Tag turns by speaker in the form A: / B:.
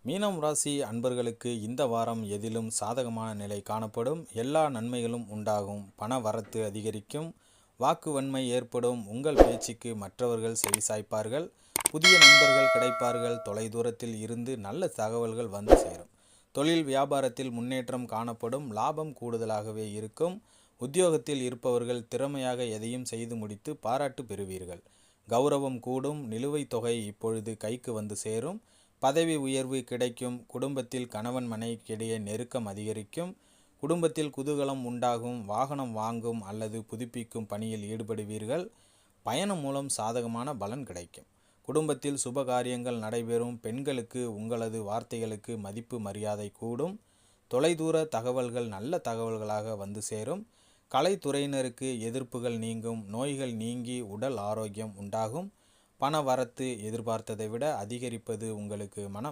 A: மீனம் ராசி அன்பர்களுக்கு இந்த வாரம் எதிலும் சாதகமான நிலை காணப்படும். எல்லா நன்மைகளும் உண்டாகும். பண வரத்து அதிகரிக்கும். வாக்கு வன்மை ஏற்படும். உங்கள் பேச்சுக்கு மற்றவர்கள் செவிசாய்ப்பார்கள். புதிய நண்பர்கள் கிடைப்பார்கள். தொலைதூரத்தில் இருந்து நல்ல தகவல்கள் வந்து சேரும். தொழில் வியாபாரத்தில் முன்னேற்றம் காணப்படும். லாபம் கூடுதலாகவே இருக்கும். உத்தியோகத்தில் இருப்பவர்கள் திறமையாக எதையும் செய்து முடித்து பாராட்டு பெறுவீர்கள். கௌரவம் கூடும். நிலுவைத் தொகை இப்பொழுது கைக்கு வந்து சேரும். பதவி உயர்வு கிடைக்கும். குடும்பத்தில் கணவன் மனைவிக்கிடையே நெருக்கம் அதிகரிக்கும். குடும்பத்தில் குதூகலம் உண்டாகும். வாகனம் வாங்கும் அல்லது புதுப்பிக்கும் பணியில் ஈடுபடுவீர்கள். பயணம் மூலம் சாதகமான பலன் கிடைக்கும். குடும்பத்தில் சுப காரியங்கள் நடைபெறும். பெண்களுக்கு உங்களது வார்த்தைகளுக்கு மதிப்பு மரியாதை கூடும். தொலைதூர தகவல்கள் நல்ல தகவல்களாக வந்து சேரும். கலைத்துறையினருக்கு எதிர்ப்புகள் நீங்கும். நோய்கள் நீங்கி உடல் ஆரோக்கியம் உண்டாகும். பண வரத்து எதிர்பார்த்ததை விட அதிகரிப்பது உங்களுக்கு மன